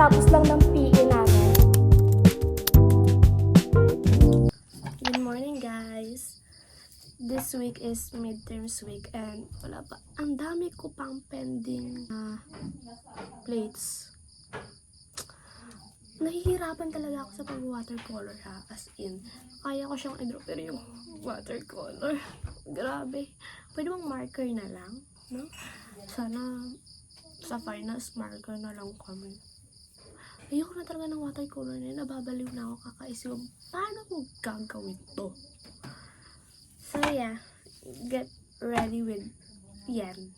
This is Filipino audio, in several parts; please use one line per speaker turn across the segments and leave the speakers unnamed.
kakatapos lang ng PE namin. Good morning guys! This week is midterms week and wala pa. Ang dami ko pang pending plates. Nahihirapan talaga ako sa pag-watercolor ha. As in, kaya ko siyang i-draw pero yung watercolor, grabe. Pwede bang marker na lang? No? Sana sa finals marker na lang kami. Ayoko na talaga ng watercolor na yun. Nababaliw na ako kakaisip ko, paano ko gagawin to? So yeah, get ready with yan.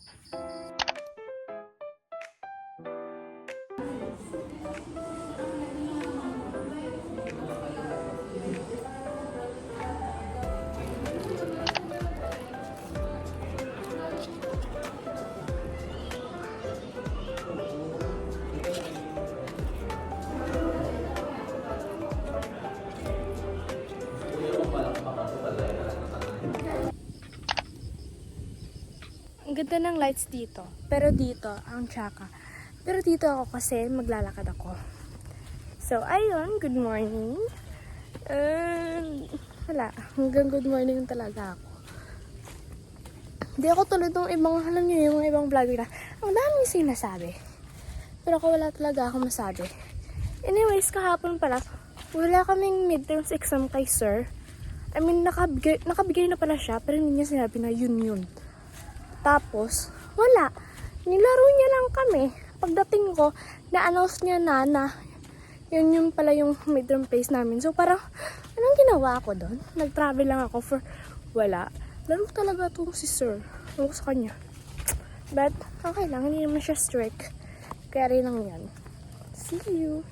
Ang ganda ng lights dito. Pero dito, ang tsaka. Pero dito ako kasi maglalakad ako. So, ayun. Good morning. Wala. Hanggang good morning talaga ako. Hindi ako tulad ng ibang, alam niyo yung ibang vlogger na, ang daming sinasabi. Pero ako wala talaga ako masabi. Anyways, kahapon pala, wala kaming midterms exam kay sir. I mean, nakabigay na pala siya, pero hindi niya sinabi na yun. Tapos, wala. Nilaro niya lang kami. Pagdating ko, na-announce niya na yun pala yung midterm place namin. So, parang, anong ginawa ko doon? Nag-travel lang ako for wala. Laro talaga itong si sir. Ano ko sa kanya. But, okay lang. Hindi naman siya strict. Kaya rin lang yan. See you!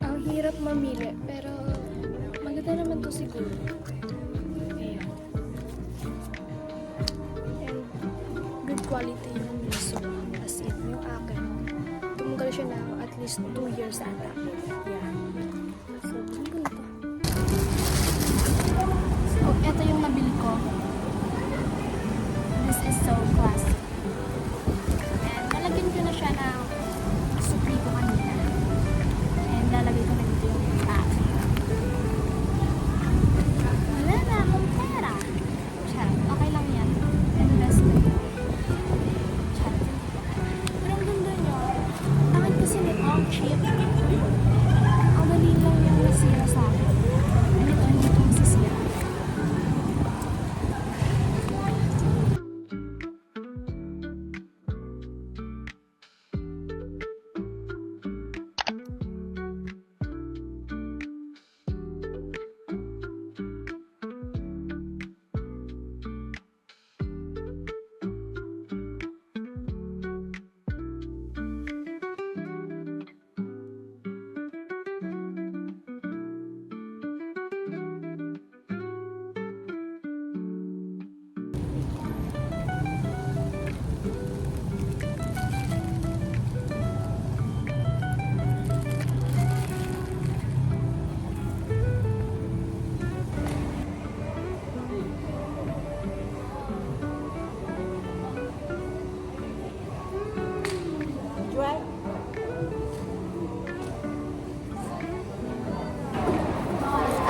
Ang hirap mamili, pero maganda naman to siguro. Ayan. And good quality yung miso. As in, yung akin. Tumugal siya na at least 2 years ata. Yeah. So, ang ganda. So, eto yung nabili ko. This is so classic. And nalagyan ko na siya ng supli ko kanina. And lalagay ko na dito yung pack. Wala na akong pera. Charot. Okay lang yan. Invest ko yun. Charot. Pero ang ganda nyo. Bakit kasi nito ang cheap? Ang dali lang yung nasira sa akin. And ito, hindi ito masisira.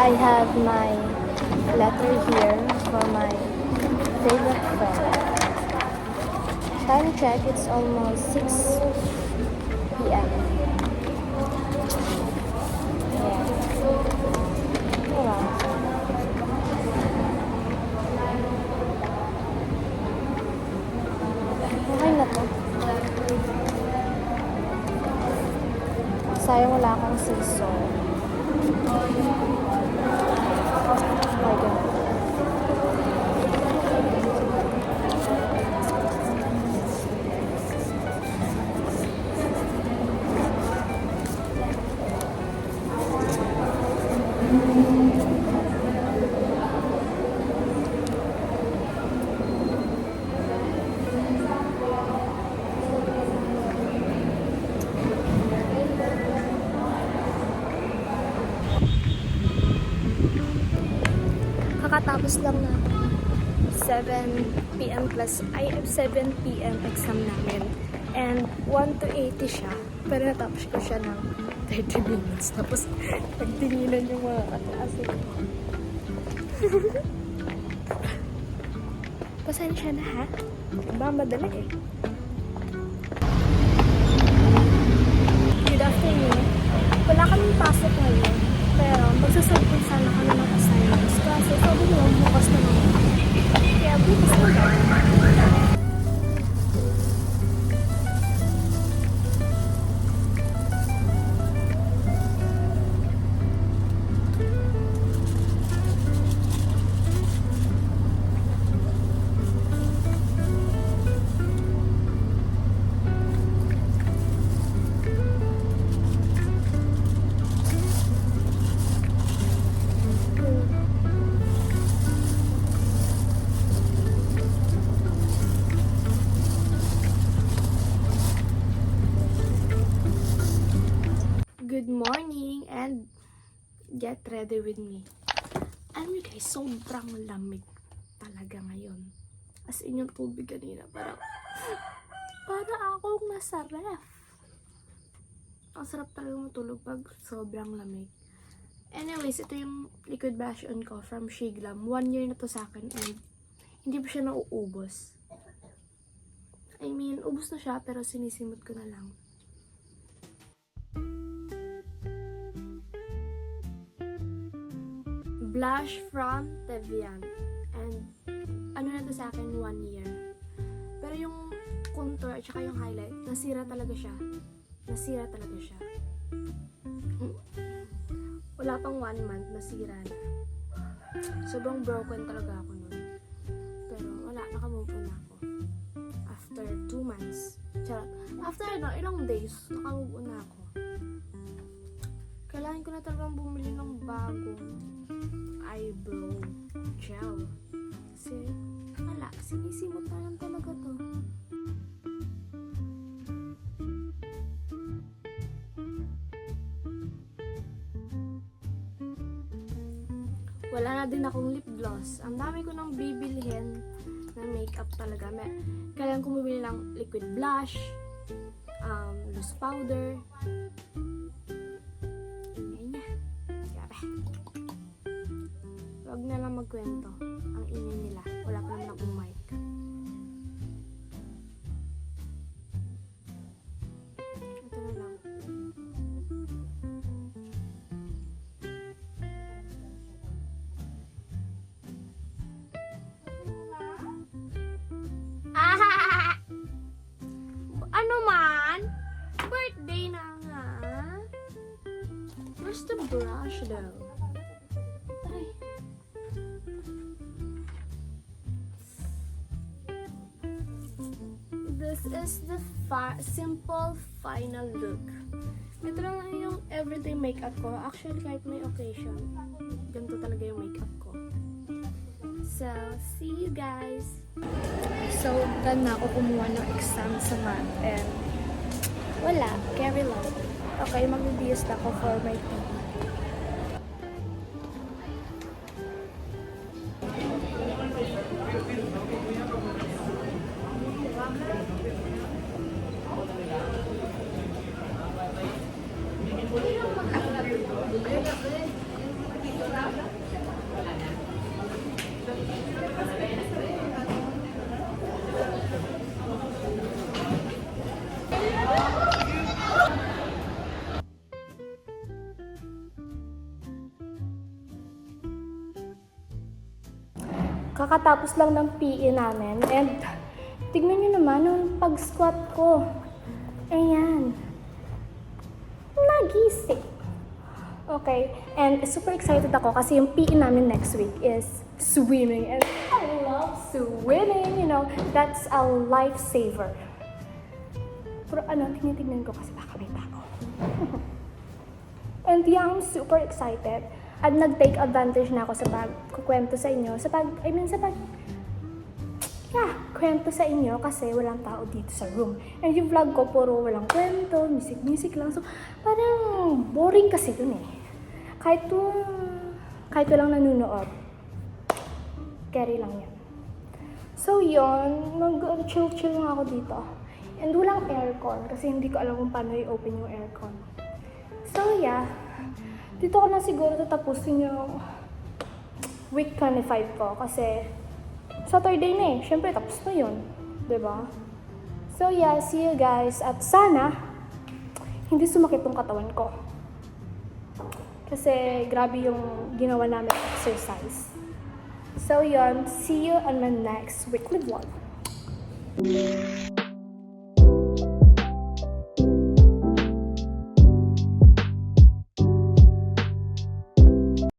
I have my letter here for my favorite friend. Time check, it's almost 6 p.m. Yeah. Diba? Okay na to. Sayang wala akong siso. My God. kakatapos lang na 7 p.m. plus, 7 p.m. exam namin. And 1 to 80 siya. Pero natapos ko siya ng 30 minutes. Tapos, pagtinginan yung mga kataas ko. Pasensya na ha. Ba, madali eh. Good afternoon. Wala kaming pasok ngayon. Pero, magsasagot sana kami ng assignments. Kasi sabi nyo, bukas na naman. Kaya bukas na naman. Good morning and get ready with me. Alam niyo guys, sobrang lamig talaga ngayon. As in yung tubig kanina, para akong nasa ref. Ang sarap talaga matulog pag sobrang lamig. Anyways, ito yung liquid brush on ko from Shiglam. 1 year na to sa akin and hindi pa siya nauubos. I mean, ubos na siya pero sinisimot ko na lang. Blush from Tevian. And ano na to sa akin, 1 year. Pero yung contour at saka yung highlight, nasira talaga siya. Nasira talaga siya. Wala pang 1 month, nasira na. Sobrang broken talaga ako nun. Pero wala, nakamove on ako. After 2 months. Charot. After ilang days, nakamove on ako. Kailangan ko na talagang bumili ng bagong eyebrow gel. Kasi, wala, sinisimot na lang talaga to. Wala na din akong lip gloss. Ang dami ko nang bibilhin na makeup talaga. Kailangan ko bumili ng liquid blush, loose powder. Huwag na lang magkwento. Ang ingay nila. Wala pa naman akong mic. Ito na lang. Ah! Ano man? Birthday na nga. Where's the brush though? This is the simple final look. Ito lang yung everyday makeup ko. Actually, kahit may occasion, ganito talaga yung makeup ko. So, see you guys! So, done na ako kumuha ng exam sa math and wala, carry lang. Okay, mag-reviews na ako for my PE. Kakatapos lang ng PE namin and tignan nyo naman yung pag-squat ko. Ayan. Nagising. Okay, and super excited ako kasi yung PE namin next week is swimming and I love swimming, you know, that's a lifesaver. Pero ano, tingnan ko kasi baka may tao. And yeah, I'm super excited. At nag-take advantage na ako sa pag-kukwento sa inyo. Kwento sa inyo kasi walang tao dito sa room. And yung vlog ko, puro walang kwento, music lang. So, parang boring kasi dun eh. Kahit walang nanonood. Carry lang yan. So yun, chill-chill nga ako dito. And walang aircon kasi hindi ko alam kung paano i-open yung aircon. So yeah, dito ko na siguro tatapusin yung week 25 ko kasi Saturday na eh. Siyempre tapos na yun. Diba? So yeah, see you guys. At sana, hindi sumakit yung katawan ko. Kasi grabe yung ginawa namin exercise. So yun, see you on my next weekly vlog.